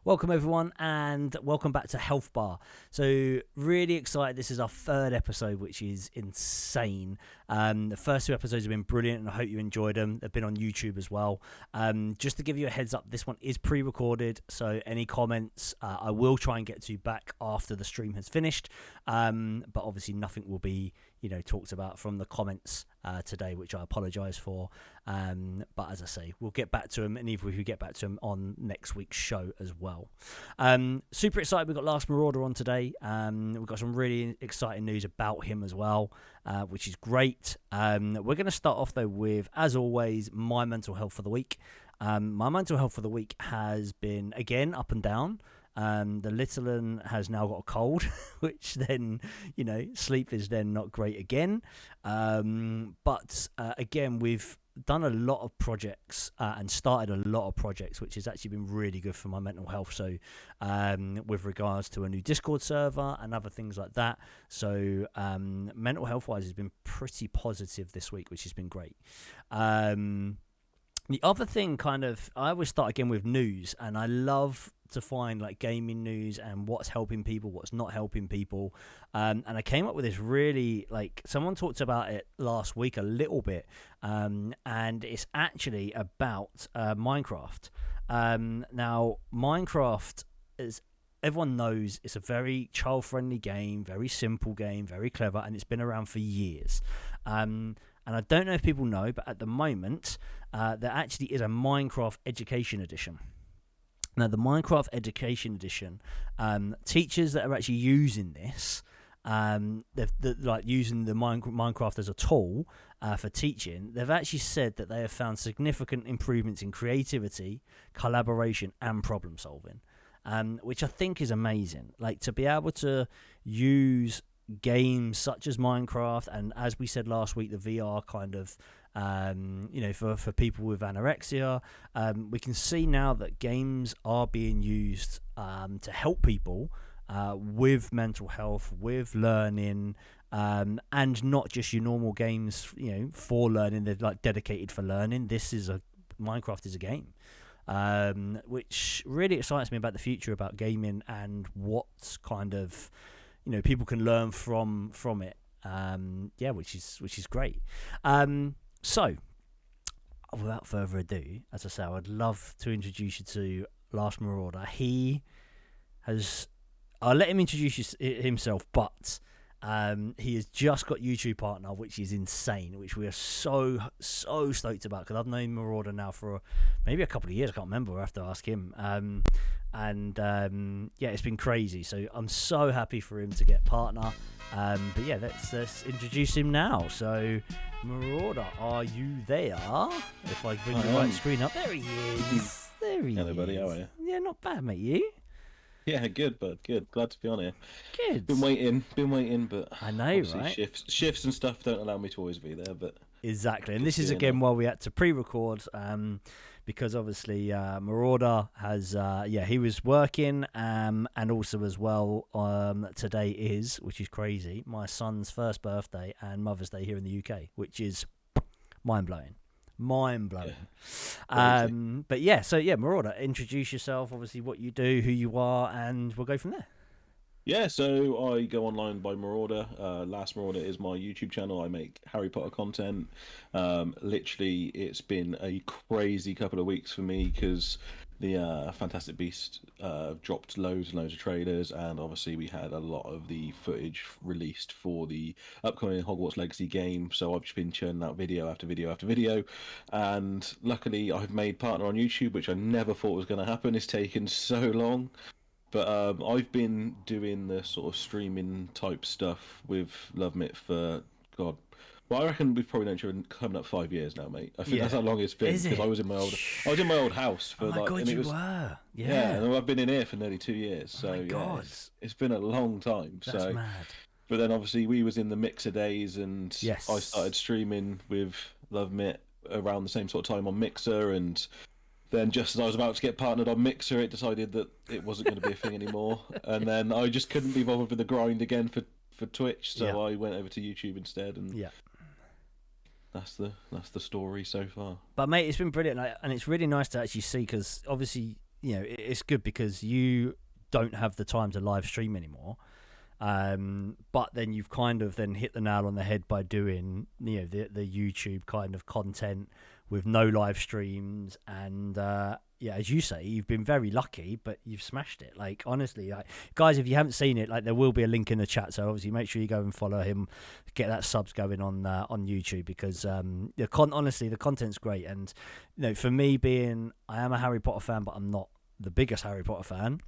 Welcome everyone, and welcome back to Health Bar. So really excited. This is our third episode, which is insane. The first two episodes have been brilliant, and I hope you enjoyed them. They've been on YouTube as well. Just to give you a heads up, this one is pre-recorded, so any comments I will try and get to back after the stream has finished. But obviously nothing will be talked about from the comments today, which I apologise for. But as I say, we'll get back to them, and even if we get back to them on next week's show as well. Super excited. We've got Lastmarauder on today. We've got some really exciting news about him as well, which is great. We're going to start off though with, as always, my mental health for the week. My mental health for the week has been, again, up and down. The little one has now got a cold, which then, sleep is then not great again. But again, we've done a lot of projects and started a lot of projects, which has actually been really good for my mental health. So with regards to a new Discord server and other things like that. So mental health wise has been pretty positive this week, which has been great. The other thing I always start again with news, and I love to find like gaming news and what's helping people, what's not helping people. And I came up with this really, someone talked about it last week a little bit, and it's actually about Minecraft. Now, Minecraft, is everyone knows, it's a very child-friendly game, very simple game, very clever, and it's been around for years. And I don't know if people know, but at the moment, there actually is a Minecraft Education Edition. Now, the Minecraft Education Edition, teachers that are actually using this, they're using the Minecraft as a tool for teaching, they've actually said that they have found significant improvements in creativity, collaboration, and problem solving, which I think is amazing. To be able to use games such as Minecraft, and as we said last week, the VR kind of for people with anorexia, we can see now that games are being used to help people with mental health, with learning, and not just your normal games for learning. They're dedicated for learning. Minecraft is a game, which really excites me about the future, about gaming, and what kind of people can learn from it. Which is great. So, without further ado, as I say, I would love to introduce you to Lastmarauder. I'll let him introduce himself, but he has just got YouTube partner, which is insane, which we are so stoked about, because I've known Marauder now for maybe a couple of years. I can't remember. I'll have to ask him. It's been crazy. So I'm so happy for him to get partner. Let's introduce him now. So, Marauder, are you there? If I bring the right screen up, there he is. Hello, buddy. How are you? Yeah, not bad, mate. You? Yeah, good, bud. Good. Glad to be on here. Good. Been waiting, but I know, right? Shifts and stuff don't allow me to always be there, but exactly. And this is again why we had to pre-record, because obviously Marauder has he was working, and also as well today is, which is crazy, my son's first birthday and Mother's Day here in the UK, which is mind-blowing. Yeah. Marauder, introduce yourself, obviously what you do, who you are, and we'll go from there. Yeah, so I go online by Marauder. Lastmarauder is my YouTube channel. I make Harry Potter content. Literally, it's been a crazy couple of weeks for me, because the Fantastic Beasts dropped loads and loads of trailers, and obviously we had a lot of the footage released for the upcoming Hogwarts Legacy game. So I've just been churning out video after video after video, and luckily I've made partner on YouTube, which I never thought was going to happen. It's taken so long. But I've been doing the sort of streaming type stuff with LoveMit for, God, well, I reckon we've probably known each other coming up 5 years now, mate. I think that's how long it's been, because I was in my old house for God, and it was, were. Yeah, and I've been in here for nearly 2 years. So God. It's been a long time. That's mad. But then obviously we was in the Mixer days, and yes, I started streaming with LoveMit around the same sort of time on Mixer, and then just as I was about to get partnered on Mixer, it decided that it wasn't going to be a thing anymore. And then I just couldn't be bothered with the grind again for Twitch, so I went over to YouTube instead. And that's the story so far. But mate, it's been brilliant, and it's really nice to actually see, because obviously it's good because you don't have the time to live stream anymore. But then you've kind of then hit the nail on the head by doing the YouTube kind of content with no live streams, and yeah, as you say, you've been very lucky, but you've smashed it. Like, honestly, like, guys, if you haven't seen it, like, there will be a link in the chat, so obviously make sure you go and follow him, get that subs going on YouTube, because honestly, the content's great. And for me, I am a Harry Potter fan, but I'm not the biggest Harry Potter fan.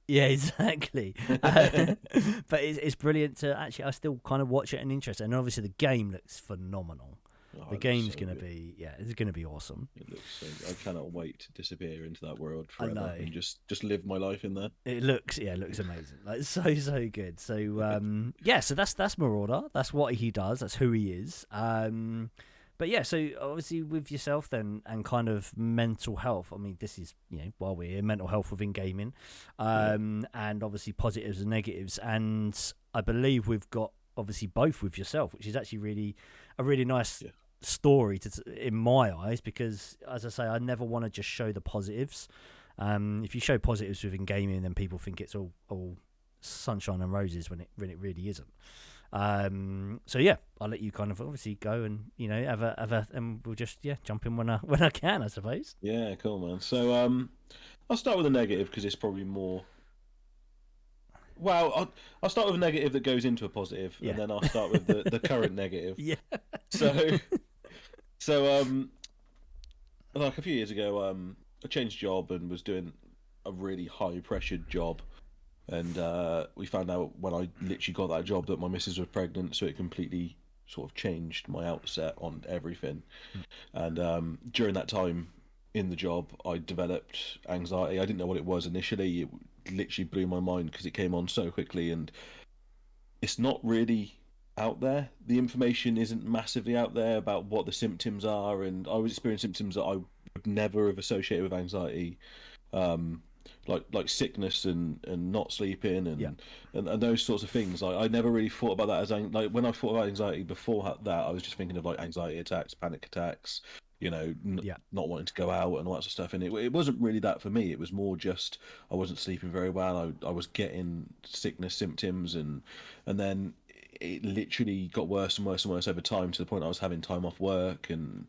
Yeah, exactly. But it's brilliant to actually. I still kind of watch it and interest, and obviously the game looks phenomenal. The game's going to be, it's going to be awesome. It looks so. I cannot wait to disappear into that world forever and just live my life in there. It looks amazing. Like, so good. So so that's Marauder. That's what he does. That's who he is. But yeah, so obviously with yourself then, and kind of mental health. I mean, this is while we're here, mental health within gaming, and obviously positives and negatives. And I believe we've got obviously both with yourself, which is actually a really nice story in my eyes, because as I say, I never want to just show the positives. If you show positives within gaming, then people think it's all sunshine and roses when it really isn't. So yeah, I'll let you kind of obviously go and have a and we'll just jump in when I can, I suppose. Yeah, cool, man. So I'll start with a negative because it's probably more. Well, I'll start with a negative that goes into a positive, and then I'll start with the current negative. Yeah. So like a few years ago, I changed job and was doing a really high-pressured job, and we found out when I literally got that job that my missus was pregnant, so it completely sort of changed my outset on everything. And during that time in the job, I developed anxiety. I didn't know what it was initially. It literally blew my mind because it came on so quickly, and it's not really out there. The information isn't massively out there about what the symptoms are, and I was experiencing symptoms that I would never have associated with anxiety, like sickness and not sleeping and those sorts of things. I never really thought about that as like when I thought about anxiety before that, I was just thinking of like anxiety attacks, panic attacks, not wanting to go out and all that sort of stuff. And it wasn't really that for me. It was more just I wasn't sleeping very well. I was getting sickness symptoms, and then it literally got worse and worse and worse over time, to the point I was having time off work, and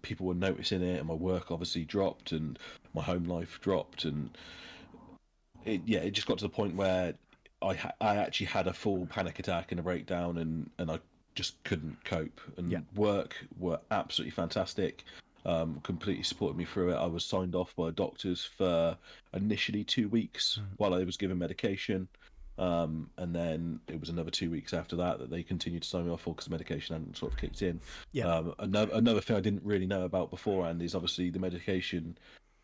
people were noticing it, and my work obviously dropped, and my home life dropped, and it just got to the point where I actually had a full panic attack and a breakdown, and I just couldn't cope. And work were absolutely fantastic, completely supported me through it. I was signed off by doctors for initially 2 weeks while I was given medication. And then it was another 2 weeks after that they continued to sign me off for, because medication hadn't sort of kicked in. Another thing I didn't really know about beforehand is obviously the medication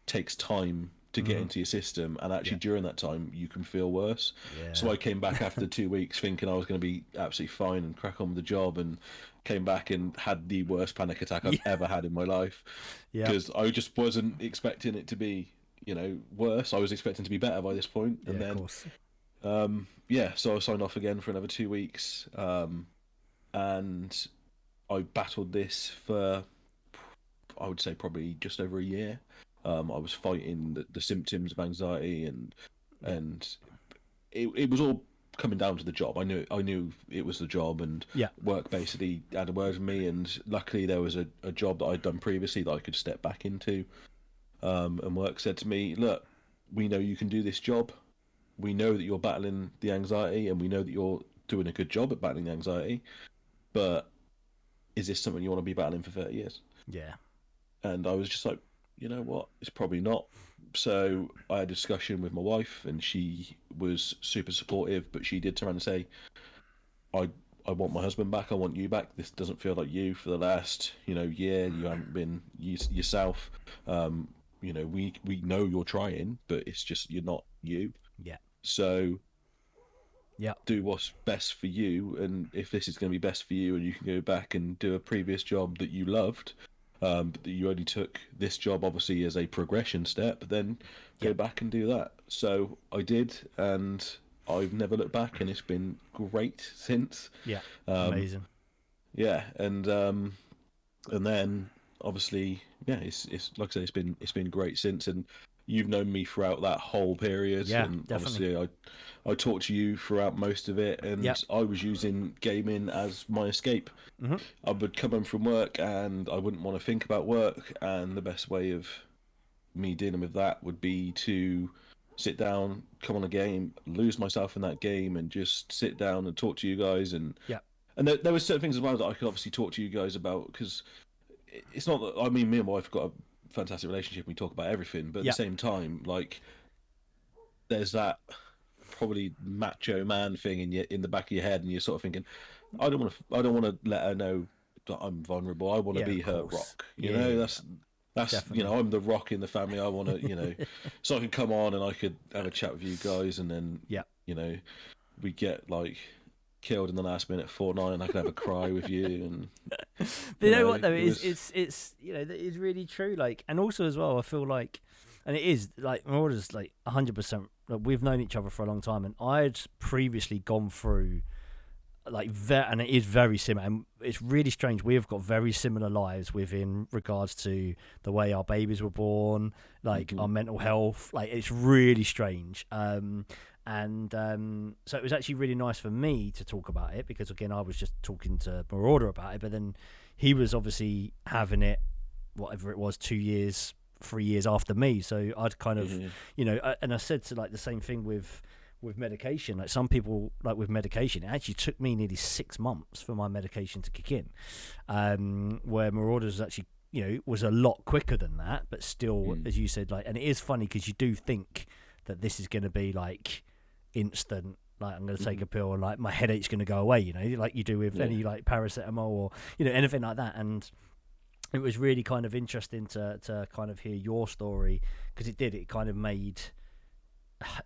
takes time to get into your system, and actually during that time you can feel worse. So I came back after 2 weeks thinking I was going to be absolutely fine and crack on with the job, and came back and had the worst panic attack I've ever had in my life, because I just wasn't expecting it to be worse. I was expecting to be better by this point. And then of course. So I was signed off again for another 2 weeks, and I battled this for, I would say, probably just over a year. I was fighting the symptoms of anxiety, and it was all coming down to the job. I knew it was the job, and work basically had a word with me, and luckily there was a job that I'd done previously that I could step back into, and work said to me, look, we know you can do this job. We know that you're battling the anxiety, and we know that you're doing a good job at battling the anxiety, but is this something you want to be battling for 30 years? Yeah. And I was just like, you know what? It's probably not. So I had a discussion with my wife, and she was super supportive, but she did turn around and say, I want my husband back. I want you back. This doesn't feel like you for the last, year. You haven't been yourself. We know you're trying, but it's just, you're not you. Yeah. So do what's best for you, and if this is going to be best for you, and you can go back and do a previous job that you loved, but that you only took this job obviously as a progression step, then go back and do that. So I did, and I've never looked back, and it's been great since. Amazing. And then obviously, yeah, it's like I say, it's been great since, and you've known me throughout that whole period, Yeah, and definitely. obviously I talked to you throughout most of it, Yeah. and I was using gaming as my escape. Hmm. I would come home from work and I wouldn't want to think about work, and the best way of me dealing with that would be to sit down, come on a game, lose myself in that game, and just sit down and talk to you guys. And Yeah. there were certain things as well that I could obviously talk to you guys about, because it's not that, I mean, me and my wife have got a fantastic relationship. We talk about everything, but at the Yeah. same time, like, there's that probably macho man thing in the back of your head, and you're sort of thinking, I don't want to let her know that I'm vulnerable. I want to Yeah, be of her course. rock. You Yeah, yeah, know, yeah. that's Definitely. I'm the rock in the family. I want to, so I can come on and I could have a chat with you guys, and then Yeah. you know we get like killed in the last minute Fortnite, and I could have a cry with you, and But you know what though, it was. it's that is really true. Like, and also as well, I feel like, and it is like Marauder's like 100%. Like, we've known each other for a long time, and I'd previously gone through like and it is very similar, and it's really strange. We have got very similar lives within regards to the way our babies were born, like our Mhm. mental health. Like, it's really strange. And so it was actually really nice for me to talk about it, because again, I was just talking to Marauder about it, but then he was obviously having it, whatever it was, 2 years, 3 years after me. So I'd kind of, Yeah. and I said to like the same thing with medication. Like, some people, like with medication, it actually took me nearly 6 months for my medication to kick in, where Marauders actually, was a lot quicker than that, but still, Mm. as you said, like, and it is funny because you do think that this is going to be like instant, like, I'm going to take Mhm. a pill and like my headache's going to go away, like you do with Yeah. any like paracetamol or anything like that. And it was really kind of interesting to kind of hear your story, because it kind of made,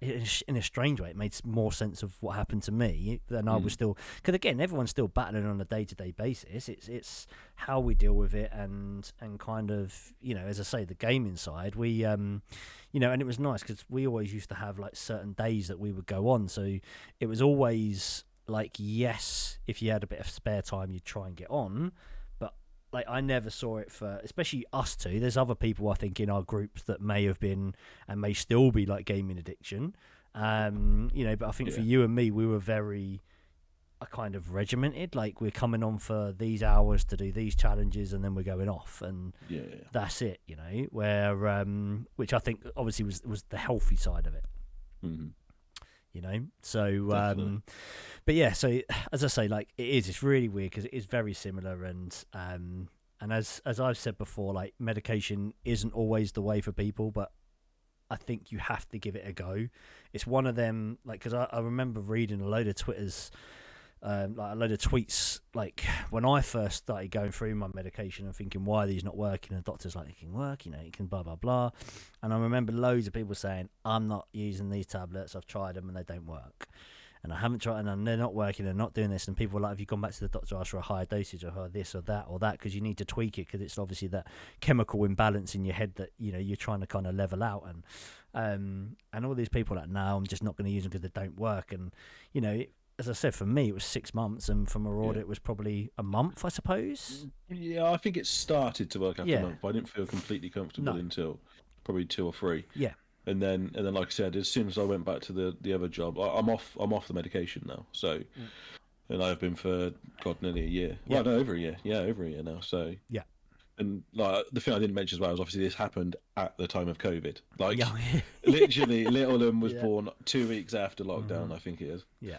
in a strange way, it made more sense of what happened to me than I was Mm. still, because again, everyone's still battling on a day-to-day basis. It's how we deal with it, and kind of, as I say, the gaming side, we and it was nice because we always used to have like certain days that we would go on, so it was always like, yes, if you had a bit of spare time, you'd try and get on. But like, I never saw it for, especially us two. There's other people I think in our group that may have been and may still be like gaming addiction. But I think for Yeah. you and me, we were very kind of regimented. Like, we're coming on for these hours to do these challenges, and then we're going off, and Yeah. that's it. Where which I think obviously was the healthy side of it. Mhm. So Definitely. but yeah, so as I say, like, it's really weird because it is very similar, and as I've said before, like, medication isn't always the way for people, but I think you have to give it a go. It's one of them, like, because I remember reading a load of like a load of tweets, like when I first started going through my medication and thinking, why are these not working? And the doctor's like, it can work, it can blah, blah, blah. And I remember loads of people saying, I'm not using these tablets, I've tried them and they don't work. And I haven't tried, and they're not working, they're not doing this. And people were like, have you gone back to the doctor, asked for a higher dosage or this or that, because you need to tweak it, because it's obviously that chemical imbalance in your head that, you're trying to kind of level out. And all these people are like, no, I'm just not going to use them because they don't work. And, as I said, for me, it was 6 months, and for Marauder, Yeah. it was probably a month, I suppose. Yeah, I think it started to work after a Yeah. month, but I didn't feel completely comfortable No. until probably 2 or 3. Yeah. And then, like I said, as soon as I went back to the other job, I'm off the medication now. So, and I've been for nearly a year. Yeah. Well, no, over a year. Yeah, over a year now. So, Yeah. and like the thing I didn't mention as well is obviously this happened at the time of COVID. Like, Yeah. literally, little one was Yeah. born 2 weeks after lockdown. I think it is. Yeah.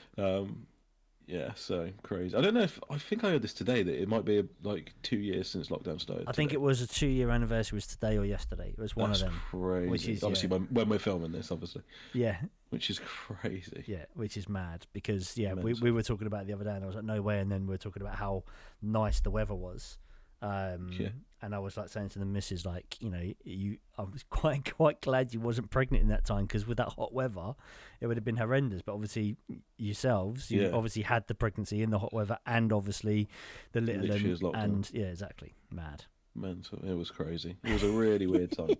Yeah, so crazy. I don't know if I think I heard this today that it might be like 2 years since lockdown started. I think it was a 2-year anniversary, was today or yesterday. It was one That's of them. crazy. Which is, obviously when we're filming this, obviously, Yeah. which is crazy. Yeah, which is mad, because we Mental. were talking about it the other day, and I was like, no way. And then we were talking about how nice the weather was. Yeah. And I was like saying to the missus, like, I was quite glad you wasn't pregnant in that time, because with that hot weather, it would have been horrendous. But obviously, yourselves, you Yeah. obviously had the pregnancy in the hot weather, and obviously the little Literally one, as lockdown. and yeah, exactly, mad. Mental. It was crazy. It was a really weird time.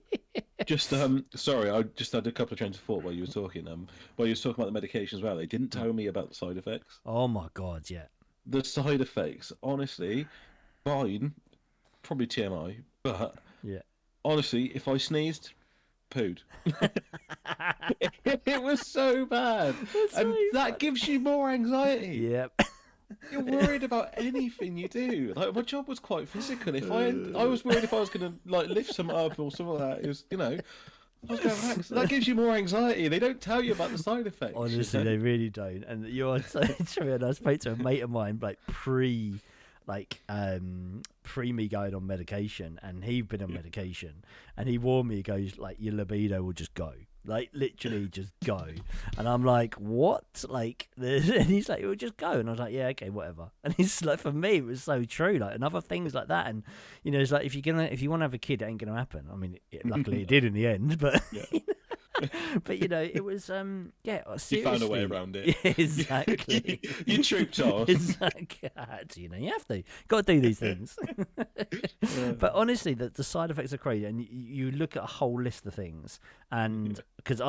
Just sorry, I just had a couple of trains of thought while you were talking. While you were talking about the medication as well, they didn't tell me about the side effects. Oh my god, yeah. The side effects, honestly, fine. probably TMI, but Yeah. honestly, if I sneezed, pooed. It was so bad, That's so and that funny. gives you more anxiety. Yep. You're worried about anything you do. Like my job was quite physical. I was worried if I was gonna like lift some up or something like that. It was, I was going to have an accident. That gives you more anxiety. They don't tell you about the side effects. Honestly, they really don't. And you're so true. And I spoke to a mate of mine, like pre me going on medication, and he'd been on medication, and he warned me. He goes like, your libido will just go, like literally just go. And I'm like, what? Like, and he's like, it will just go. And I was like, yeah, okay, whatever. And he's like, for me, it was so true. Like, and other things like that. And it's like, if you want to have a kid, it ain't gonna happen. I mean, luckily it did in the end, but. Yeah. But it was yeah. Seriously. You found a way around it. Yeah, exactly. You trooped on. Exactly. You have to. Got to do these things. Yeah. But honestly, the side effects are crazy, and you look at a whole list of things, and because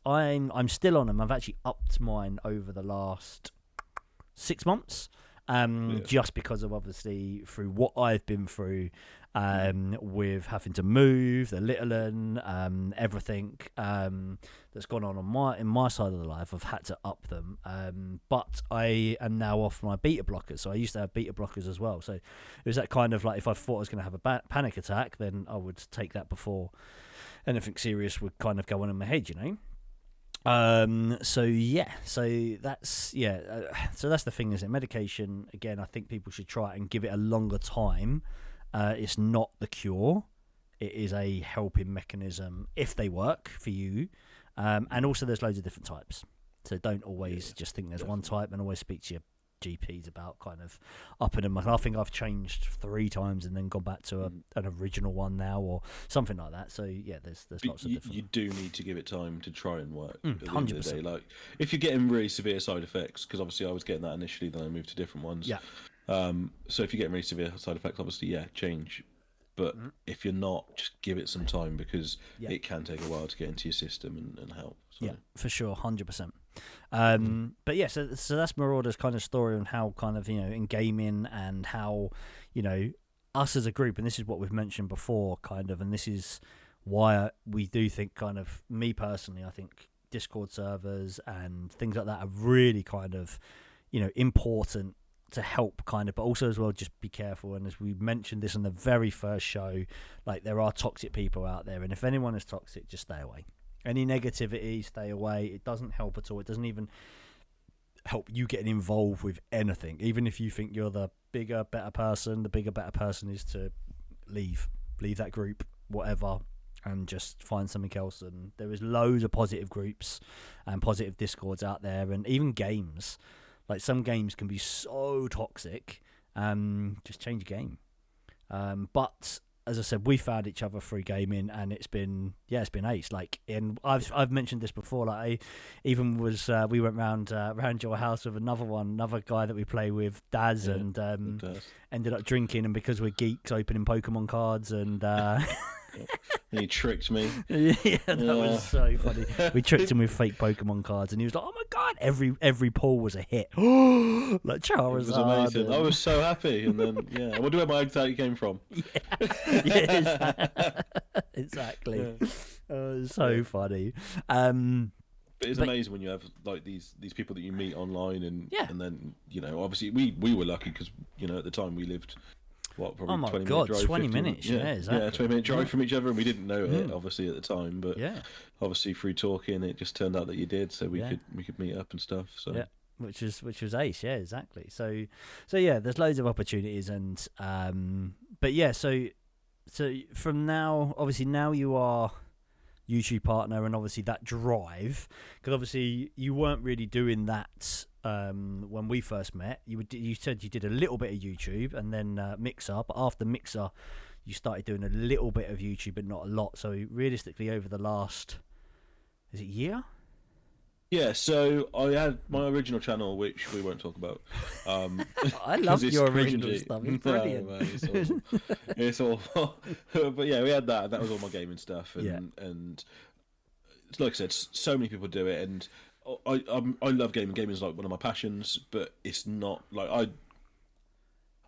I'm still on them. I've actually upped mine over the last 6 months. Just because of obviously through what I've been through, with having to move, the little one, everything that's gone on in my side of the life, I've had to up them. But I am now off my beta blockers. So I used to have beta blockers as well. So it was that kind of like, if I thought I was going to have a panic attack, then I would take that before anything serious would kind of go on in my head, so that's so that's the thing, is it? Medication, again, I think people should try it and give it a longer time. It's not the cure. It is a helping mechanism if they work for you. And also there's loads of different types. So don't always just think there's one type, and always speak to your GPs about kind of upping them. I think I've changed 3 times and then gone back to an original one now, or something like that. So yeah, there's lots of different. You do need to give it time to try and work. At the 100%. end of the day, like if you're getting really severe side effects, because obviously I was getting that initially, then I moved to different ones. Yeah. So if you're getting really severe side effects, obviously change. But if you're not, just give it some time, because it can take a while to get into your system and help. So. Yeah, for sure, 100%. But yeah, so that's Marauder's kind of story on how kind of, in gaming, and how, us as a group, and this is what we've mentioned before, kind of, and this is why we do think, kind of, me personally, I think Discord servers and things like that are really kind of, important to help, kind of, but also as well, just be careful. And as we mentioned this in the very first show, like, there are toxic people out there, and if anyone is toxic, just stay away. Any negativity, stay away. It doesn't help at all. It doesn't even help you getting involved with anything. Even if you think you're the bigger, better person, the bigger, better person is to leave that group, whatever, and just find something else. And there is loads of positive groups and positive Discords out there, and even games. Like, some games can be so toxic. Just change the game. But as I said, we found each other through gaming, and it's been ace. Like, I've mentioned this before. Like, I even was we went round your house with another guy that we play with, Daz, and ended up drinking, and because we're geeks, opening Pokemon cards, and and he tricked me. Yeah, that was so funny. We tricked him with fake Pokemon cards, and he was like, "Oh my god!" Every pull was a hit. Like Charizard. It was amazing. I was so happy, and then I wonder where my anxiety came from. Exactly. Yeah. It was so funny. But it's amazing when you have like these people that you meet online, and then obviously we were lucky, because at the time we lived. Probably 20 minute drive, 20 minutes, exactly. Yeah, 20-minute drive from each other, and we didn't know it, obviously, at the time, but obviously through talking, it just turned out that you did, so we could meet up and stuff. So which was ace, exactly. So there's loads of opportunities, and but so from now, obviously now you are YouTube partner, and obviously that drive, because obviously you weren't really doing that when we first met. You said you did a little bit of YouTube, and then Mixer, but after Mixer you started doing a little bit of YouTube, but not a lot. So realistically, over the last, is it year? Yeah, so I had my original channel, which we won't talk about. I love your original stuff. It's brilliant. No, man, it's awful. But yeah, we had that. That was all my gaming stuff, and like I said, so many people do it, and I love gaming. Gaming is like one of my passions, but it's not like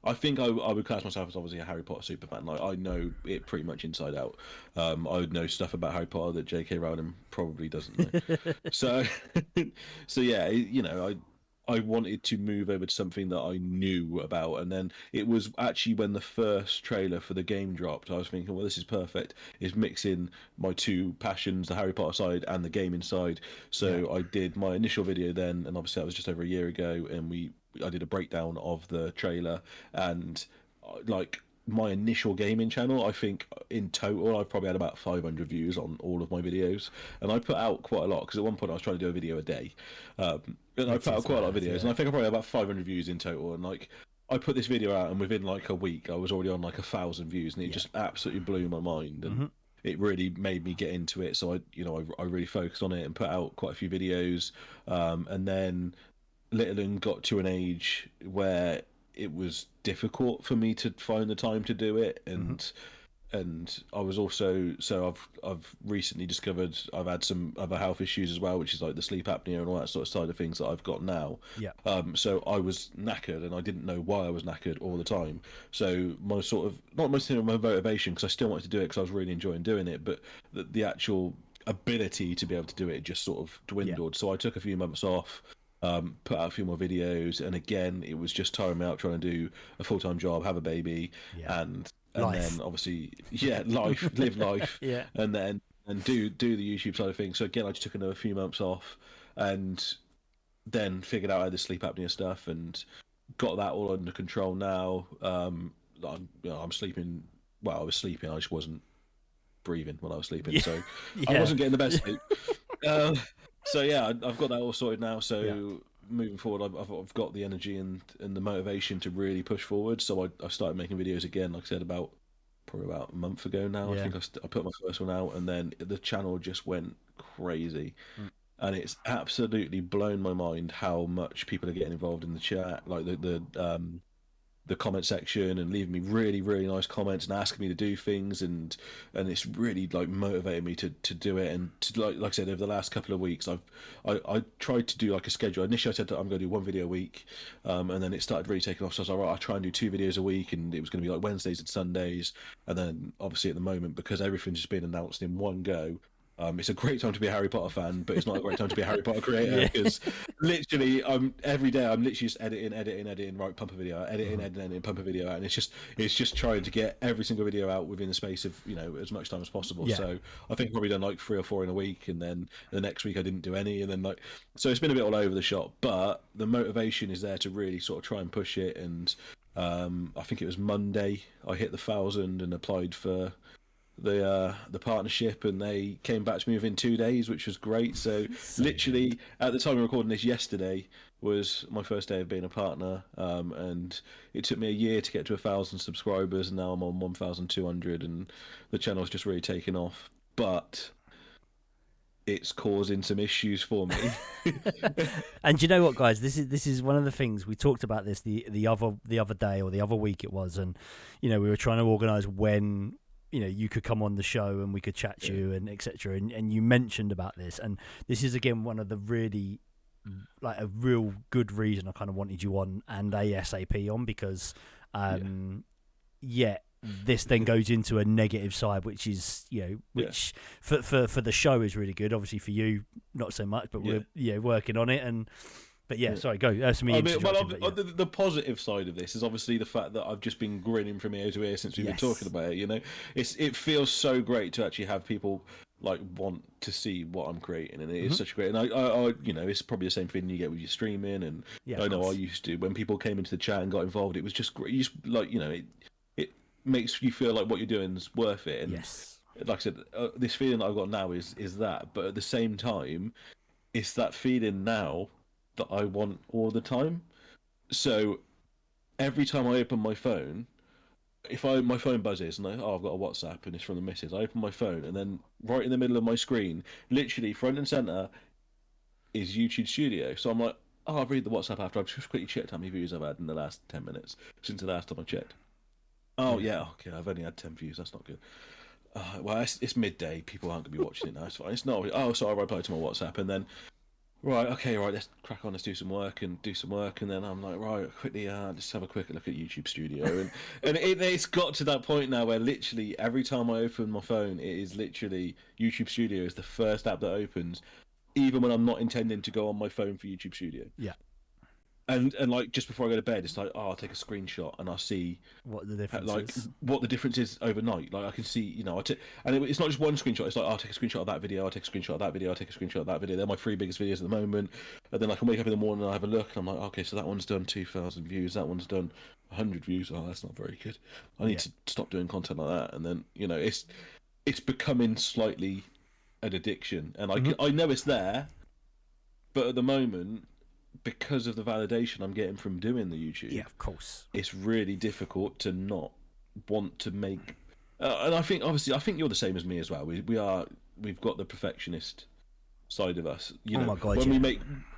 I think I would class myself as obviously a Harry Potter super fan. Like I know it pretty much inside out. I would know stuff about Harry Potter that J.K. Rowling probably doesn't know. So, so yeah, I wanted to move over to something that I knew about, and then it was actually when the first trailer for the game dropped. I was thinking, well, this is perfect. It's mixing my two passions, the Harry Potter side and the gaming side. Yeah. So I did my initial video then, and obviously that was just over a year ago, and I did a breakdown of the trailer, and like my initial gaming channel, I think in total I've probably had about 500 views on all of my videos, and I put out quite a lot because at one point I was trying to do a video a day, and I Which put out is quite a lot of mad, videos, and yeah. I think I probably had about 500 views in total, and like I put this video out, and within like a week I was already on like 1,000 views, and it Yeah. just absolutely blew my mind, and it really made me get into it. So I really focused on it and put out quite a few videos, and then Little and got to an age where it was difficult for me to find the time to do it, Hmm. and I was also so I've recently discovered I've had some other health issues as well, which is like the sleep apnea and all that sort of side of things that I've got now. Yeah. So I was knackered and I didn't know why I was knackered all the time. So my sort of not necessarily my motivation because I still wanted to do it because I was really enjoying doing it, but the actual ability to be able to do it just sort of Yeah. dwindled. So I took a few months off, put out a few more videos, and again, it was just tiring me out trying to do a full time job, have a baby, Yeah. and Life. then obviously, yeah, life, live life, Yeah. and then and do the YouTube side of things. So again, I just took another few months off, and then figured out I had the sleep apnea stuff, and got that all under control now. I'm sleeping. Well, I was sleeping. I just wasn't breathing when I was sleeping, Yeah. so I Yeah. wasn't getting the best sleep. Uh, so yeah, I've got that all sorted now. Yeah. So moving forward, I've got the energy and the motivation to really push forward. So I started making videos again, like I said, about probably about a month ago now. I Yeah. think I put my first one out, and then the channel just went crazy, Mm. and it's absolutely blown my mind how much people are getting involved in the chat, like the comment section and leaving me really nice comments and asking me to do things, and it's really like motivated me to do it, and to, like I said, over the last couple of weeks I tried to do like a schedule. Initially I said that I'm going to do one video a week, and then it started really taking off, so I was like, right, I'll try and do 2 videos a week, and it was going to be like Wednesdays and Sundays, and then obviously at the moment, because everything's just been announced in one go, it's a great time to be a Harry Potter fan, but it's not a great time to be a Harry Potter creator Yeah. because literally, every day I'm literally just editing, right, pump a video, out, Mhm. editing, pump a video out, and it's just trying to get every single video out within the space of as much time as possible. Yeah. So I think I've probably done like 3 or 4 in a week, and then the next week I didn't do any, and then like so it's been a bit all over the shop, but the motivation is there to really sort of try and push it. And I think it was Monday I hit the 1,000 and applied for the partnership, and they came back to me within 2 days, which was great. So So good. literally at the time of recording this, yesterday was my first day of being a partner, and it took me a year to get to 1,000 subscribers, and now I'm on 1,200, and the channel's just really taken off, but it's causing some issues for me. And you know what, guys? This is one of the things we talked about this the other day or the other week it was, and we were trying to organise when you could come on the show and we could chat to Yeah, you and etc. And you mentioned about this, and this is again one of the really like a real good reason I kind of wanted you on and ASAP on because yeah, yeah, this then goes into a negative side, which is yeah, which for the show is really good. Obviously for you, not so much, but yeah. we're working on it. And but yeah, Yeah. sorry, go. That's me I mean, well, interjecting, but yeah, the positive side of this is obviously the fact that I've just been grinning from ear to ear since we've been talking yes, about it. It feels so great to actually have people like want to see what I'm creating, and it is hmm such a great. And it's probably the same feeling you get with your streaming. And yeah, of I know I course, used to when people came into the chat and got involved, it was just great. You just like it makes you feel like what you're doing is worth it. And yes, like I said, this feeling that I've got now is that, but at the same time, it's that feeling now that I want all the time. So every time I open my phone, if my phone buzzes and I've got a WhatsApp and it's from the missus, I open my phone and then right in the middle of my screen, literally front and center, is YouTube Studio. So I'm like, oh, I'll read the WhatsApp after I've just quickly checked how many views I've had in the last 10 minutes since the last time I checked. Oh yeah, yeah, okay, I've only had 10 views. That's not good. Well, it's midday. People aren't going to be watching it now. It's fine. It's not. Oh, so I reply to my WhatsApp, and then right, okay, right, let's crack on, let's do some work and do some work, and then I'm like, right, quickly, just have a quick look at YouTube Studio, and it's got to that point now where literally every time I open my phone, it is literally YouTube Studio is the first app that opens, even when I'm not intending to go on my phone for YouTube Studio. Yeah. And like just before I go to bed, it's like, oh, I'll take a screenshot and I'll see What the difference like is. what the difference is overnight. Like I can see, it's not just one screenshot. It's like, oh, I'll take a screenshot of that video. I'll take a screenshot of that video. I'll take a screenshot of that video. They're my three biggest videos at the moment. And then I can wake up in the morning and I have a look, and I'm like, okay, so that one's done 2,000 views. That one's done 100 views. Oh, that's not very good. I need to stop doing content like that. And then it's becoming slightly an addiction, and I know it's there, but at the moment, because of the validation I'm getting from doing the YouTube, Yeah, of course. it's really difficult to not want to make. And I think, obviously, I think you're the same as me as well. We've got the perfectionist side of us. Oh my God,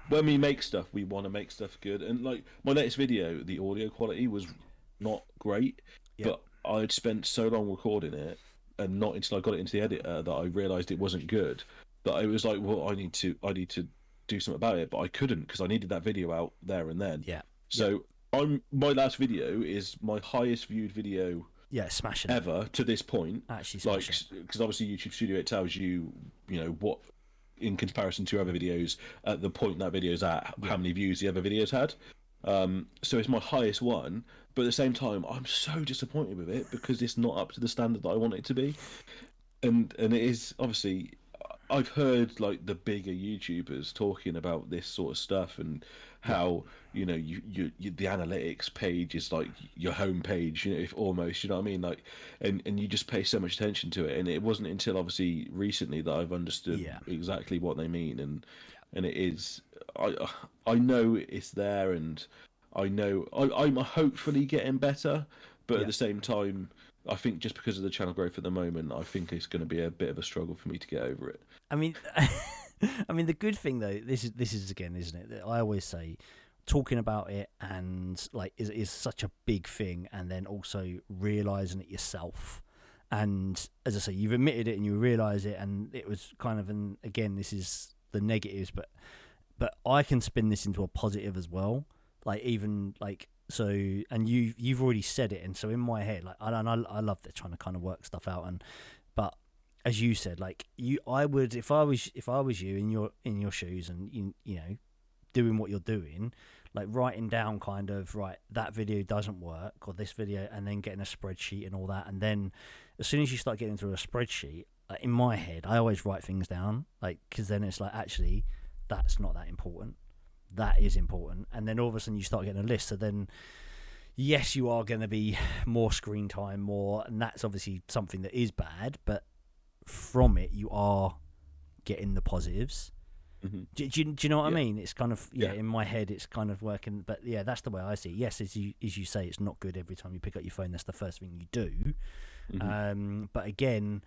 when we make stuff, we want to make stuff good. And like my latest video, the audio quality was not great, but I'd spent so long recording it, and not until I got it into the editor that I realised it wasn't good. That I was like, well, I need to do something about it, but I couldn't because I needed that video out there and then. Yeah. So my last video is my highest viewed video. Yeah, smashing ever to this point. Actually, smashing. Because obviously YouTube Studio, it tells you, what in comparison to other videos at the point that video's at, how many views the other videos had. So it's my highest one, but at the same time, I'm so disappointed with it because it's not up to the standard that I want it to be. And it is, obviously, I've heard like the bigger YouTubers talking about this sort of stuff and how you the analytics page is like your home page, if almost, you know what I mean, like, and you just pay so much attention to it. And it wasn't until obviously recently that I've understood exactly what they mean, and it is, I know it's there, and I know I'm hopefully getting better, but at the same time, I think just because of the channel growth at the moment, I think it's going to be a bit of a struggle for me to get over it. I mean, the good thing though, this is again, isn't it? That I always say, talking about it and like is such a big thing, and then also realizing it yourself. And as I say, you've admitted it and you realize it, and it was kind of again, this is the negatives, but I can spin this into a positive as well. Like even like. So, and you've already said it, and so in my head, like I love that, trying to kind of work stuff out, but as you said, like I would, if I was you in your shoes, and you know, doing what you're doing, like writing down kind of, right, that video doesn't work, or this video, and then getting a spreadsheet and all that, and then as soon as you start getting through a spreadsheet, in my head, I always write things down, like, because then it's like, actually, that's not that important. That is important. And then all of a sudden you start getting a list. So then, yes, you are going to be more screen time, more, and that's obviously something that is bad, but from it you are getting the positives. Mm-hmm. Do you know what I mean? It's kind of, in my head it's kind of working, but yeah, that's the way I see it. Yes, as you say, it's not good every time you pick up your phone, that's the first thing you do. Mm-hmm. But again,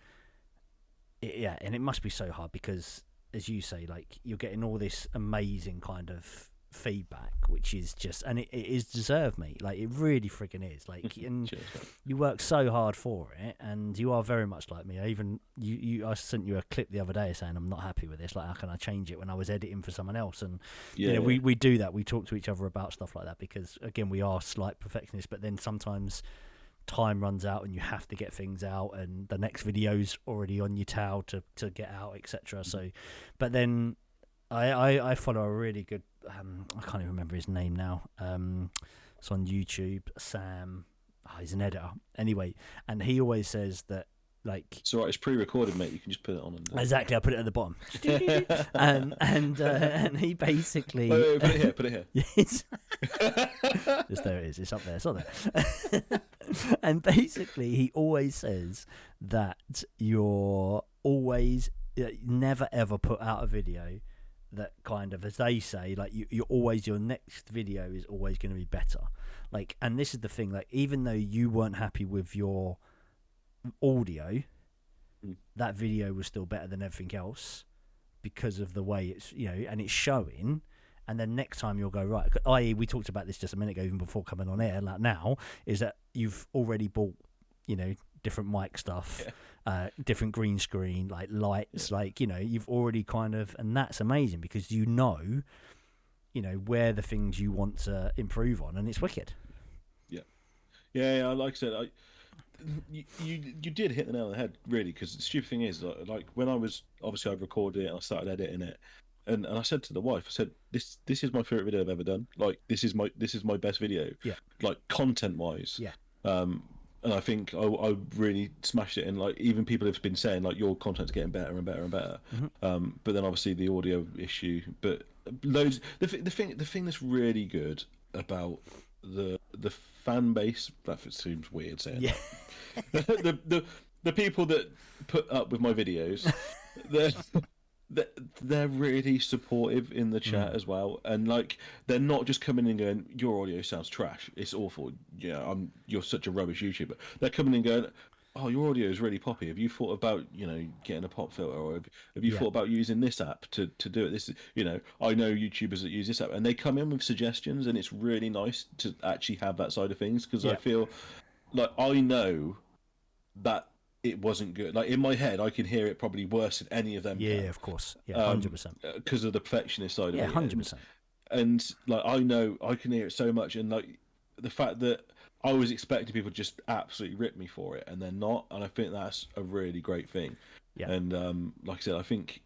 and it must be so hard because, as you say, like, you're getting all this amazing kind of feedback, which is just, and it is deserved, mate. Like, it really freaking is. Like, and Cheers, you work so hard for it, and you are very much like me. I sent you a clip the other day saying I'm not happy with this. Like, how can I change it, when I was editing for someone else? And we do that. We talk to each other about stuff like that because, again, we are slight perfectionists. But then sometimes time runs out and you have to get things out, and the next video's already on your tail to get out, etc. So, but then I follow a really good, I can't even remember his name now, it's on YouTube, Sam, he's an editor anyway, and he always says that, like, it's alright, it's pre-recorded, mate, you can just put it on exactly, I put it at the bottom. And he basically put it here yes. Just there it is, it's up there. And basically he always says that you're always, never ever put out a video that kind of, as they say, like, you're always, your next video is always going to be better. Like, and this is the thing, like, even though you weren't happy with your audio, that video was still better than everything else because of the way it's, and it's showing. And then next time you'll go, right, i.e. we talked about this just a minute ago, even before coming on air, like now, is that you've already bought, different mic stuff, Yeah. different green screen, like lights, like, you know, you've already kind of, and that's amazing because you know where the things you want to improve on, and it's wicked. Yeah. Like I said, you did hit the nail on the head, really, because the stupid thing is, like when I was obviously I recorded it and I started editing it, and I said to the wife, I said, this is my favorite video I've ever done. Like this is my best video, Yeah. like content wise. Yeah. And I think I really smashed it, and like even people have been saying like your content's getting better and better and better. But then obviously the audio issue, but loads. The thing that's really good about the fan base, that seems weird saying Yeah. that. The people that put up with my videos, they're they're really supportive in the chat as well, and like they're not just coming in and going, your audio sounds trash, it's awful, yeah, you're such a rubbish YouTuber. They're coming in and going, oh, your audio is really poppy, have you thought about getting a pop filter, or have you thought about using this app to do it? This is, I know YouTubers that use this app, and they come in with suggestions, and it's really nice to actually have that side of things, because I feel like I know that it wasn't good. Like in my head, I can hear it probably worse than any of them. Yeah, of course. Yeah, 100%. Because of the perfectionist side of it. Yeah, 100%. And like I know I can hear it so much, and like the fact that I was expecting people to just absolutely rip me for it, and they're not, and I think that's a really great thing. Yeah. And like I said, I think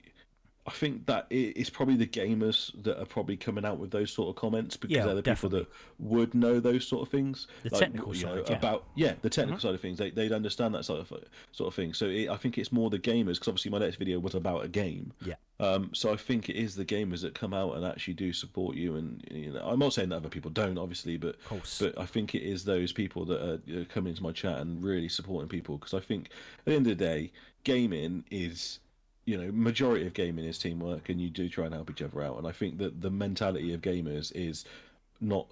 that it's probably the gamers that are probably coming out with those sort of comments, because they're the people that would know those sort of things. The technical side, the technical side of things. They'd understand that sort of thing. So I think it's more the gamers, because obviously my next video was about a game. Yeah. So I think it is the gamers that come out and actually do support you. And I'm not saying that other people don't, obviously, but I think it is those people that are coming into my chat and really supporting people, because I think at the end of the day, gaming is, majority of gaming is teamwork, and you do try and help each other out. And I think that the mentality of gamers is not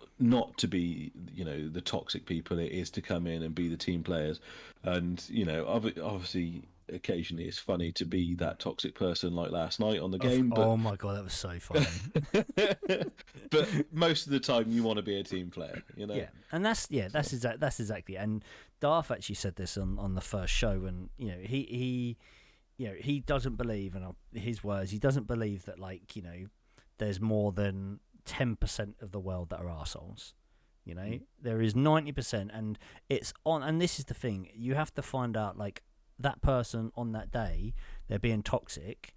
to be, the toxic people. It is to come in and be the team players. And, obviously occasionally it's funny to be that toxic person, like last night on the game. But... oh my God, that was so funny. But most of the time you want to be a team player, Yeah, and that's exactly. And Darth actually said this on the first show, and he doesn't believe, and his words, he doesn't believe that, like, there's more than 10% of the world that are arseholes. There is 90%, and it's on. And this is the thing: you have to find out, like, that person on that day, they're being toxic.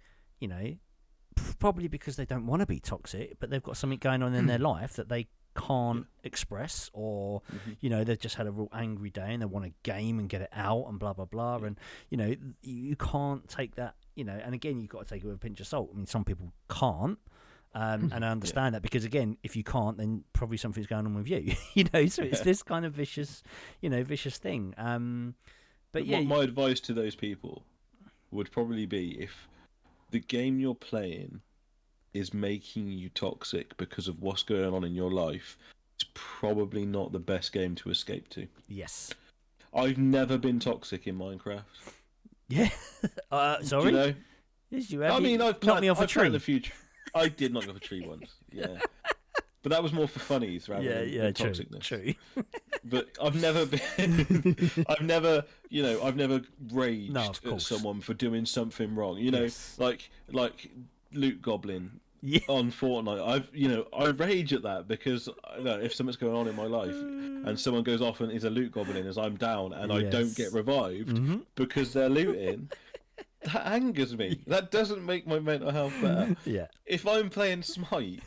Probably because they don't want to be toxic, but they've got something going on in their life that they can't express, or they've just had a real angry day and they want to game and get it out and blah blah blah. And you can't take that, and again, you've got to take it with a pinch of salt. I mean, some people can't, and I understand that, because again, if you can't, then probably something's going on with you. So it's this kind of vicious thing. But yeah, my advice to those people would probably be, if the game you're playing is making you toxic because of what's going on in your life, it's probably not the best game to escape to. Yes. I've never been toxic in Minecraft. Yeah. Sorry? Do you know? Yes, you have. I mean, I've knocked me off a tree. In the future. I did knock off a tree once, yeah. But that was more for funnies rather than toxicness. True. But I've never been, I've never raged at someone for doing something wrong. Like Loot Goblin on Fortnite. I rage at that, because if something's going on in my life and someone goes off and is a Loot Goblin as I'm down and I don't get revived because they're looting, that angers me. That doesn't make my mental health better. Yeah. If I'm playing Smite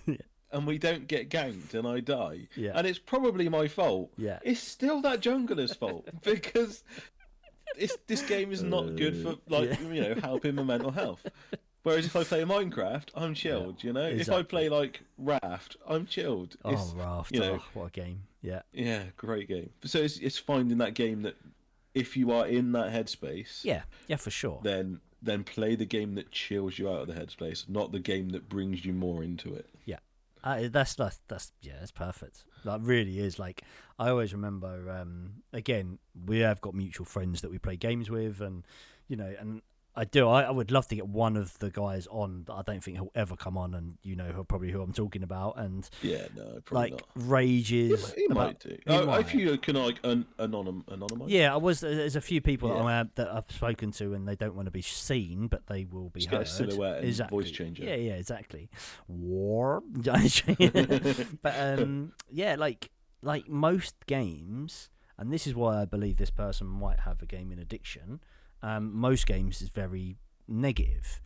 and we don't get ganked and I die, and it's probably my fault, it's still that jungler's fault, because this game is not good for helping my mental health. Whereas if I play Minecraft, I'm chilled. Exactly. If I play like Raft, I'm chilled. Raft! What a game! Yeah, great game. So it's finding that game that, if you are in that headspace, for sure, then play the game that chills you out of the headspace, not the game that brings you more into it. Yeah. That's perfect. That really is. Like, I always remember, again, we have got mutual friends that we play games with, and and I do. I would love to get one of the guys on, but I don't think he'll ever come on, and probably who I'm talking about. And Yeah, no, probably not. Rages. He might do. If you can anonymize. Yeah, there's a few people that I've spoken to, and they don't want to be seen, but they will be heard. Get a silhouette and voice changer. Yeah, exactly. War. But like most games, and this is why I believe this person might have a gaming addiction. Most games is very negative.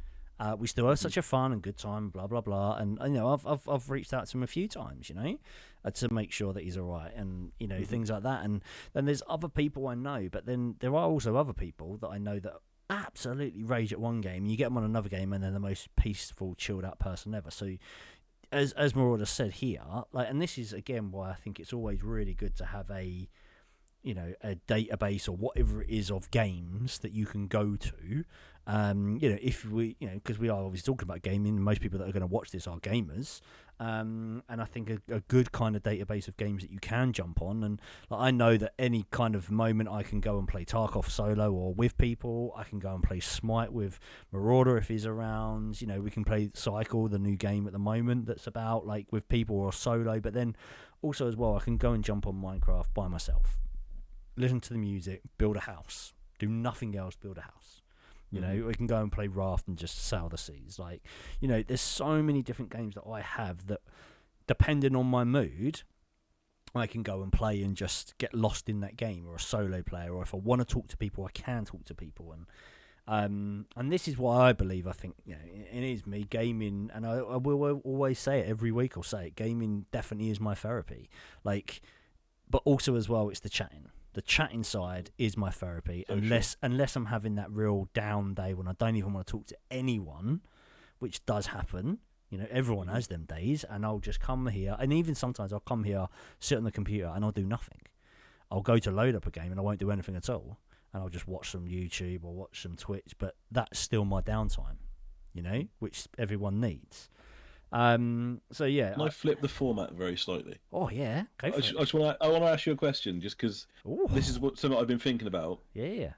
We still have such a fun and good time, blah blah blah, and I've reached out to him a few times, to make sure that he's all right, and things like that. And then there's other people I know, but then there are also other people that I know that absolutely rage at one game. You get them on another game, and they're the most peaceful, chilled out person ever. So, as Marauder said here, and this is again why I think it's always really good to have a database or whatever it is of games that you can go to. If we, because we are obviously talking about gaming, and most people that are going to watch this are gamers. And I think a good kind of database of games that you can jump on. And I know that any kind of moment I can go and play Tarkov solo or with people. I can go and play Smite with Marauder if he's around. We can play Cycle, the new game at the moment that's about with people or solo. But then also as well, I can go and jump on Minecraft by myself. Listen to the music, build a house, do nothing else, build a house. We can go and play Raft and just sail the seas. There's so many different games that I have that, depending on my mood, I can go and play and just get lost in that game, or a solo player, or if I want to talk to people, I can talk to people. And this is why I believe, I think, it is me, gaming, and I will always say it every week, I'll say it, gaming definitely is my therapy. But also as well, it's the chatting. The chatting side is my therapy, unless I'm having that real down day when I don't even want to talk to anyone, which does happen. Everyone has them days, and I'll just come here, and even sometimes I'll come here, sit on the computer, and I'll do nothing. I'll go to load up a game, and I won't do anything at all, and I'll just watch some YouTube or watch some Twitch, but that's still my downtime, which everyone needs. So yeah, Can I flip the format very slightly? Oh yeah, go for it. I want to ask you a question, just because this is something I've been thinking about. Yeah.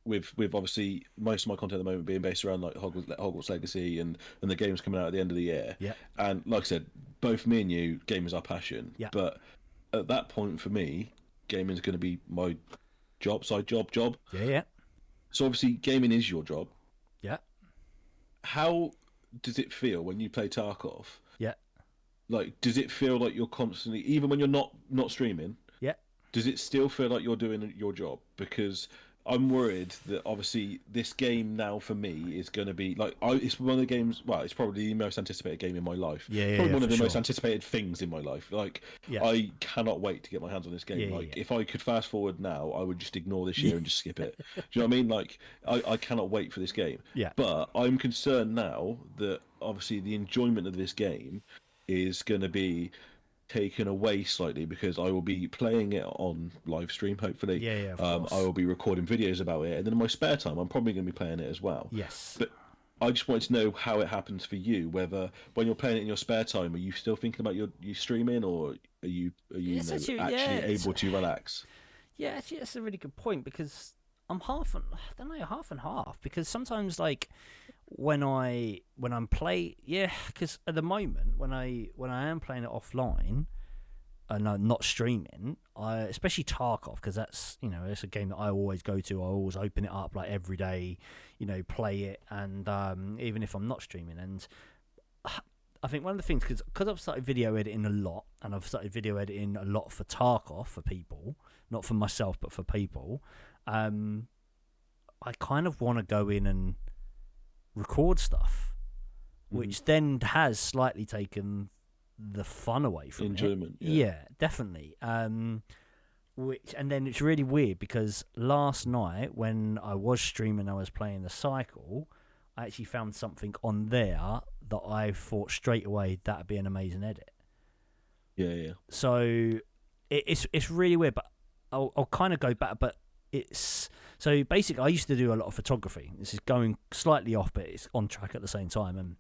With obviously most of my content at the moment being based around Hogwarts Legacy and the games coming out at the end of the year. Yeah. And like I said, both me and you, gaming is our passion. Yeah. But at that point for me, gaming is going to be my side job. Yeah. So obviously, gaming is your job. Yeah. How does it feel when you play Tarkov? Yeah. Does it feel like you're constantly, even when you're not streaming? Yeah. Does it still feel like you're doing your job? Because I'm worried that obviously this game now for me is going to be it's one of the games. Well, it's probably the most anticipated game in my life. Probably one of the most anticipated things in my life. I cannot wait to get my hands on this game. If I could fast forward now, I would just ignore this year and just skip it. Do you know what I mean? I cannot wait for this game. Yeah. But I'm concerned now that obviously the enjoyment of this game is going to be taken away slightly, because I will be playing it on live stream, hopefully. Yeah, of course. I will be recording videos about it, and then in my spare time I'm probably going to be playing it as well. Yes. But I just wanted to know how it happens for you, whether when you're playing it in your spare time, are you still thinking about you streaming, or are you actually able to relax? Yeah, actually that's a really good point, because I'm half and half, because sometimes when I'm playing, because at the moment when I am playing it offline and I'm not streaming, especially Tarkov, because that's it's a game that I always go to. I always open it up every day, play it, and even if I'm not streaming. And I think one of the things, because I've started video editing a lot, and I've started video editing a lot for Tarkov, for people, not for myself but for people, I kind of want to go in and record stuff, which then has slightly taken the fun away from enjoyment. Yeah, definitely. And then it's really weird, because last night when I was streaming, I was playing the Cycle, I actually found something on there that I thought straight away that'd be an amazing edit. Yeah. So it's really weird, but I'll kind of go back, but it's so basically I used to do a lot of photography. This is going slightly off, but it's on track at the same time. And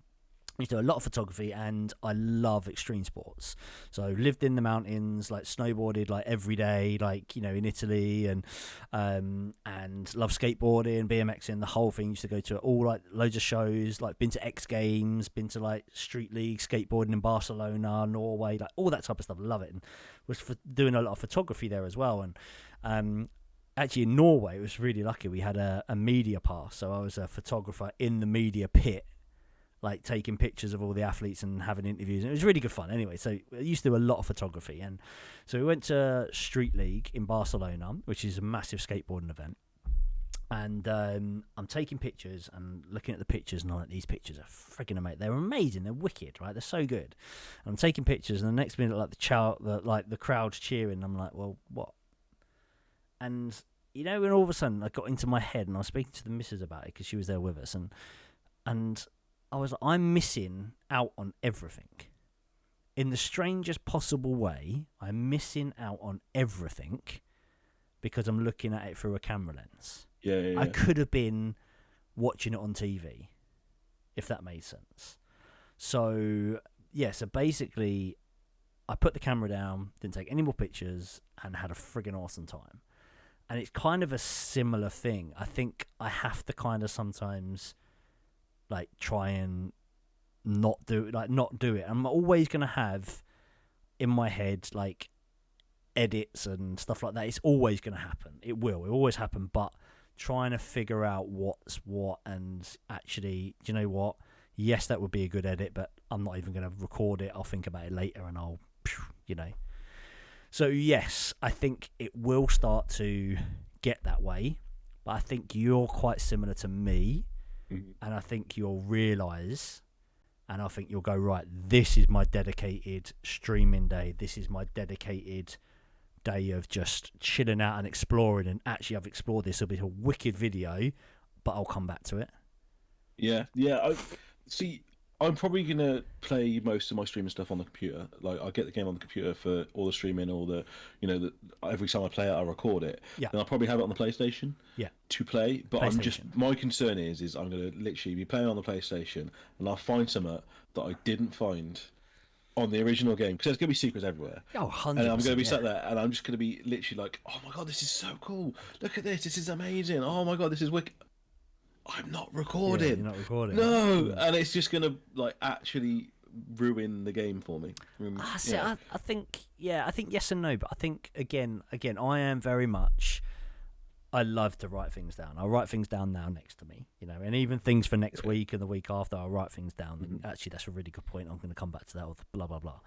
I used to do a lot of photography, and I love extreme sports. So lived in the mountains, like snowboarded like every day, like, you know, in Italy, and love skateboarding, BMXing, the whole thing. Used to go to all like loads of shows, like been to X Games, been to like street league skateboarding in Barcelona, Norway, like all that type of stuff. Love it, and was doing a lot of photography there as well. And actually in Norway, it was really lucky. We had a media pass, so I was a photographer in the media pit, like taking pictures of all the athletes and having interviews. And it was really good fun. Anyway, so I used to do a lot of photography. And so we went to Street League in Barcelona, which is a massive skateboarding event. And I'm taking pictures and looking at the pictures, and I'm like, these pictures are freaking amazing. They're amazing. They're wicked, right? They're so good. And I'm taking pictures, and the next minute, like the crowd's cheering. I'm like, well, what? And you know, when all of a sudden I got into my head, and I was speaking to the missus about it because she was there with us, and I was like, I'm missing out on everything. In the strangest possible way, I'm missing out on everything because I'm looking at it through a camera lens. Yeah. I could have been watching it on TV, if that made sense. So, yeah, so basically, I put the camera down, didn't take any more pictures, and had a friggin' awesome time. And it's kind of a similar thing. I think I have to kind of sometimes like try and not do it. I'm always going to have in my head like edits and stuff like that. It's always going to happen. It will always happen. But trying to figure out what's what, and actually, do you know what? Yes, that would be a good edit, but I'm not even going to record it. I'll think about it later, and I'll, you know. So yes, I think it will start to get that way. But I think you're quite similar to me. And I think you'll realise, and I think you'll go, right, this is my dedicated streaming day. This is my dedicated day of just chilling out and exploring. And actually, I've explored this. It'll be a wicked video, but I'll come back to it. Yeah. I'm probably gonna play most of my streaming stuff on the computer. Like, I get the game on the computer for all the streaming, all the, you know, every time I play it, I record it. Yeah. Then I'll probably have it on the PlayStation. Yeah. To play, but my concern is I'm gonna literally be playing on the PlayStation, and I'll find something that I didn't find on the original game, because there's gonna be secrets everywhere. Oh, 100%. And I'm gonna be sat there, and I'm just gonna be literally like, oh my god, this is so cool! Look at this is amazing! Oh my god, this is wicked! I'm not recording. Yeah, you're not recording. No, and it's just gonna like actually ruin the game for me. I think yes and no, but I think again, I am very much. I love to write things down. I'll write things down now next to me, you know, and even things for next week and the week after, I'll write things down. And actually, that's a really good point. I'm going to come back to that with blah, blah, blah.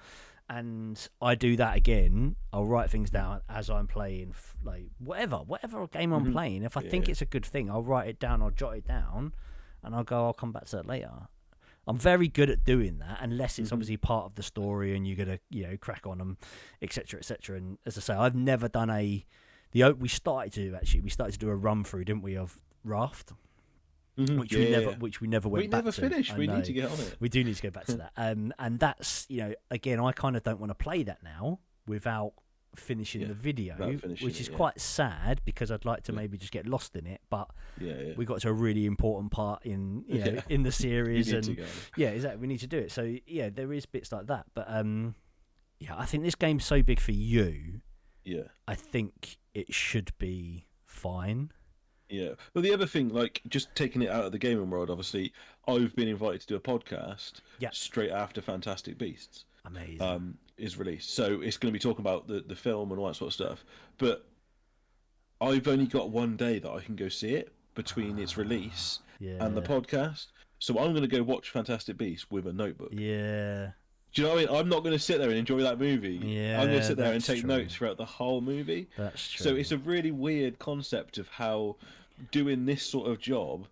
And I do that again. I'll write things down as I'm playing, like whatever game I'm playing. If I think it's a good thing, I'll write it down, I'll jot it down, and I'll come back to that later. I'm very good at doing that, unless it's obviously part of the story and you're going to, you know, crack on them, etc., etc. And as I say, I've never done we started to do a run through, didn't we, of Raft, which we never went back to. We never finished. We need to get on it. We do need to go back to that. And that's, you know, again, I kind of don't want to play that now without finishing the video, which is quite sad, because I'd like to maybe just get lost in it. But we got to a really important part in in the series, and exactly, we need to do it. So yeah, there is bits like that. But I think this game's so big for you. Yeah, I think it should be fine. Yeah. Well, the other thing, like, just taking it out of the gaming world, obviously, I've been invited to do a podcast straight after Fantastic Beasts. Amazing. Is released. So it's going to be talking about the film and all that sort of stuff. But I've only got one day that I can go see it between its release and the podcast. So I'm going to go watch Fantastic Beasts with a notebook. Yeah. Do you know what I mean? I'm not going to sit there and enjoy that movie. Yeah, I'm going to sit there and take notes throughout the whole movie. That's true. So it's a really weird concept of how doing this sort of job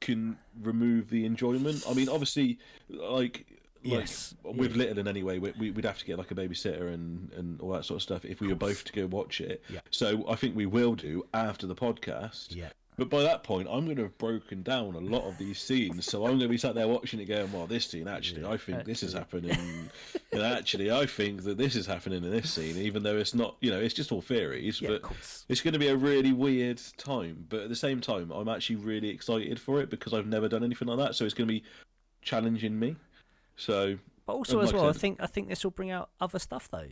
can remove the enjoyment. I mean, obviously, like with Little, anyway, we'd have to get like a babysitter and all that sort of stuff if we were both to go watch it. Yeah. So I think we will do after the podcast. Yeah. But by that point, I'm going to have broken down a lot of these scenes. So I'm going to be sat there watching it going, well, this scene, actually, I think this is happening. And actually, I think that this is happening in this scene, even though it's not, it's just all theories. Yeah, but it's going to be a really weird time. But at the same time, I'm actually really excited for it because I've never done anything like that. So it's going to be challenging me. So, But also as like well, I said, I think this will bring out other stuff though.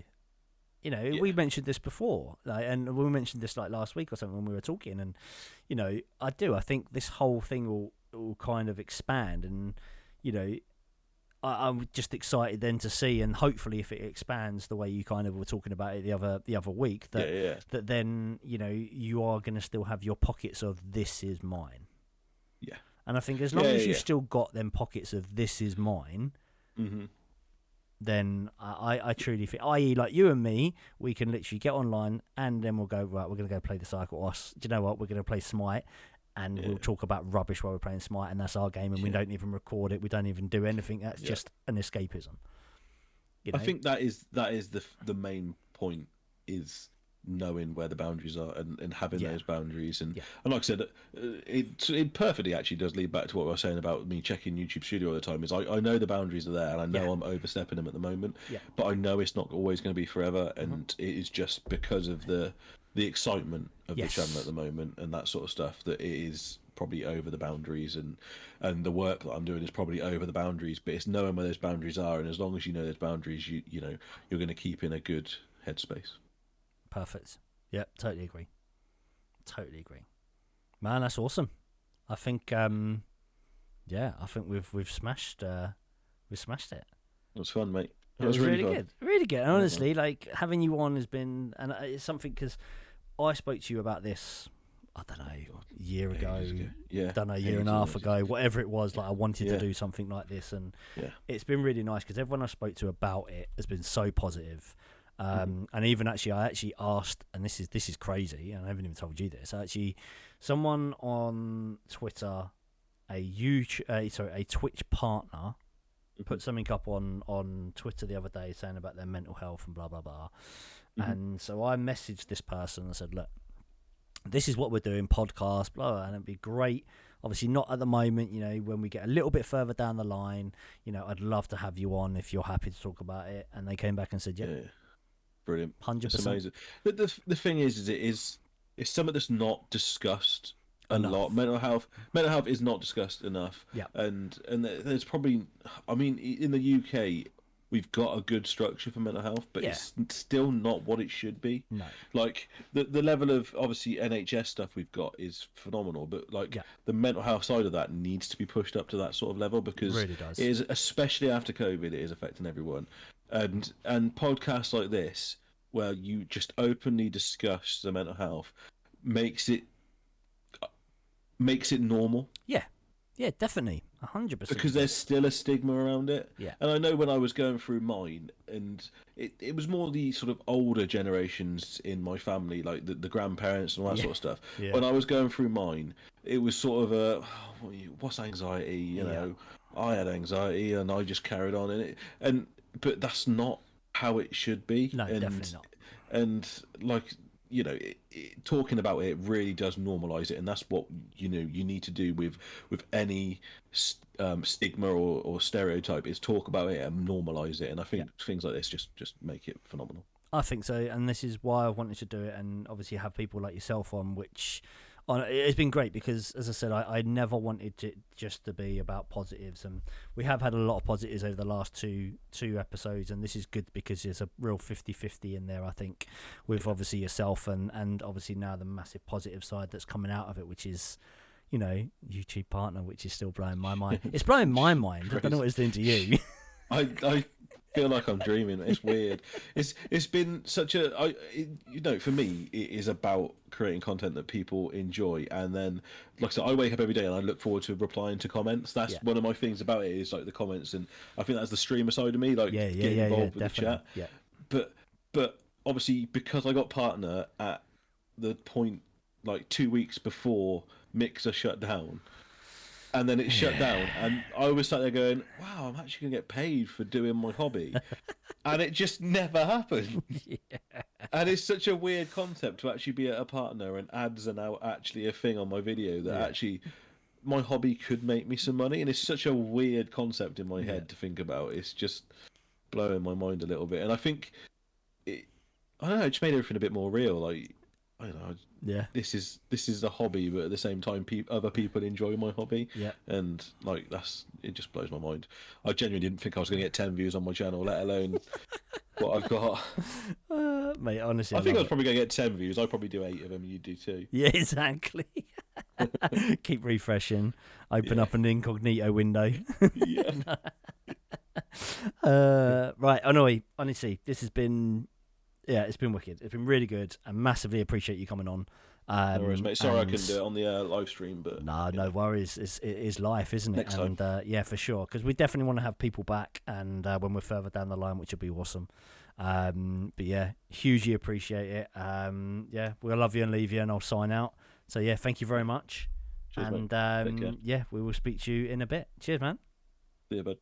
You know, yeah, we mentioned this before, like, and we mentioned this like last week or something when we were talking, and you know, I think this whole thing will kind of expand, and you know, I'm just excited then to see, and hopefully, if it expands the way you kind of were talking about it the other week, yeah, yeah, that then you know you are going to still have your pockets of this is mine, yeah, and I think as long yeah, as you've yeah. still got them pockets of this is mine, Hmm. then I truly think, i.e., like you and me, we can literally get online and then we'll go, right, we're going to go play the cycle. Or, do you know what? We're going to play Smite and Yeah, we'll talk about rubbish while we're playing Smite, and that's our game, and we yeah, don't even record it. We don't even do anything. That's yeah. just an escapism, you I know? think that is the main point, is knowing where the boundaries are, and having Yeah, those boundaries, and yeah, and like I said, it perfectly actually does lead back to what I was saying about me checking YouTube Studio all the time. Is I know the boundaries are there, and I yeah, know I'm overstepping them at the moment, yeah. but I know it's not always going to be forever, Hmm. and it is just because of the excitement of the channel at Yes. the moment and that sort of stuff, that it is probably over the boundaries, and the work that I'm doing is probably over the boundaries, but it's knowing where those boundaries are, and as long as you know those boundaries, you know you're going to keep in a good headspace. Perfect. Yeah, totally agree. Totally agree. Man, that's awesome. I think, yeah, I think we've smashed it. It was fun, mate. It It was was really really fun. good, really good. And Yeah, man. honestly, like having you on has been, and it's something because I spoke to you about this. I don't know, God, a year ago, ages ago. Yeah, don't know, a year and a ages and half ages ago, ago. whatever it was. Like I wanted to Yeah, do something like this, and yeah. it's been really nice because everyone I spoke to about it has been so positive. Hmm. And even actually, I actually asked, and this is crazy, and I haven't even told you this. Actually, someone on Twitter, a Twitch partner, Hmm. put something up on Twitter the other day saying about their mental health and blah blah blah. Hmm. And so I messaged this person and said, look, this is what we're doing, podcast, blah, blah, and it'd be great. Obviously, not at the moment, you know, when we get a little bit further down the line, you know, I'd love to have you on if you're happy to talk about it. And they came back and said, yep, Yeah, brilliant. It's 100%. amazing. The thing is it's something that's not discussed a lot. Enough. Mental health is not discussed enough, Yeah. and there's probably, I mean, in the UK, we've got a good structure for mental health, but Yeah. it's still not what it should be. No. Like the level of obviously NHS stuff we've got is phenomenal, but like Yeah. the mental health side of that needs to be pushed up to that sort of level, because Really it does. is, especially after COVID, it is affecting everyone, and podcasts like this where you just openly discuss the mental health makes it normal, Yeah. Yeah, definitely. 100% because agree. there's still a stigma around it. Yeah. And I know when I was going through mine, and it was more the sort of older generations in my family, like the grandparents and all that Yeah. sort of stuff. Yeah. When I was going through mine, it was sort of a, what's anxiety? You Yeah. know, I had anxiety and I just carried on in it. But that's not how it should be. No, definitely not. And like, talking about it really does normalize it, and that's what you need to do with any stigma or stereotype, is talk about it and normalize it. And I Yeah. think things like this just make it phenomenal. I think so, and this is why I wanted to do it, and obviously have people like yourself on, which it's been great because, as I said, I never wanted it just to be about positives, and we have had a lot of positives over the last two episodes, and this is good because there's a real 50-50 in there, I think, with obviously yourself and obviously now the massive positive side that's coming out of it, which is, you know, YouTube partner, which is still blowing my mind. It's blowing my mind. I don't know what it's doing to you. I feel like I'm dreaming. It's weird. It's been such a for me it is about creating content that people enjoy, and then like I said, I wake up every day and I look forward to replying to comments. That's Yeah. one of my things about it, is like the comments, and I think that's the streamer side of me, like getting involved with definitely. the chat. Yeah. But obviously, because I got partner at the point like 2 weeks before Mixer shut down, and then it shut down, and I was sat there going, wow, I'm actually going to get paid for doing my hobby. And it just never happened. Yeah. And it's such a weird concept to actually be a partner, and ads are now actually a thing on my video, that Yeah. actually my hobby could make me some money. And it's such a weird concept in my Yeah. head to think about. It's just blowing my mind a little bit. And I think I don't know, it just made everything a bit more real. Like, I don't know. Yeah. This is a hobby, but at the same time, other people enjoy my hobby. Yeah. And like it just blows my mind. I genuinely didn't think I was going to get 10 views on my channel, let alone what I've got. Mate, honestly, I think I was probably going to get 10 views. I probably do 8 of them. You do too. Yeah, exactly. Keep refreshing. Open up an incognito window. Yeah. Right, Onoi, honestly, this has been, it's been wicked. It's been really good. I massively appreciate you coming on. No worries, mate. Sorry I couldn't do it on the live stream, but no worries. It is life, isn't it? Next time. Yeah, for sure. Because we definitely want to have people back, and when we're further down the line, which will be awesome. But yeah, hugely appreciate it. Yeah, we'll love you and leave you, and I'll sign out. So yeah, thank you very much. Cheers, and mate. yeah, we will speak to you in a bit. Cheers, man. See you, bud.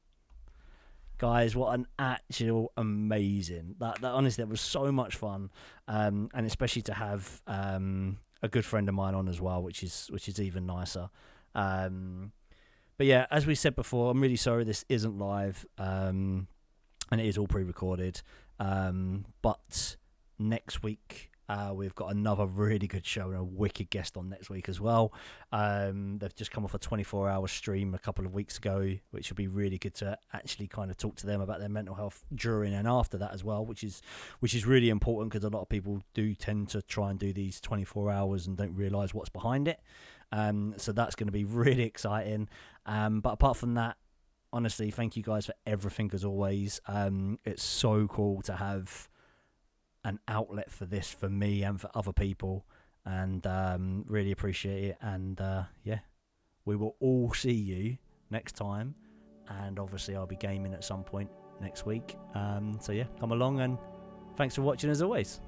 Guys, what an actual amazing that honestly, that was so much fun, and especially to have a good friend of mine on as well, which is even nicer. But yeah, as we said before, I'm really sorry this isn't live, and it is all pre-recorded. But next week we've got another really good show and a wicked guest on next week as well. They've just come off a 24-hour stream a couple of weeks ago, which will be really good to actually kind of talk to them about their mental health during and after that as well, which is really important, because a lot of people do tend to try and do these 24 hours and don't realise what's behind it. So that's going to be really exciting. But apart from that, honestly, thank you guys for everything as always. It's so cool to have an outlet for this, for me and for other people, and really appreciate it. And yeah, we will all see you next time, and obviously I'll be gaming at some point next week. So yeah, come along, and thanks for watching as always.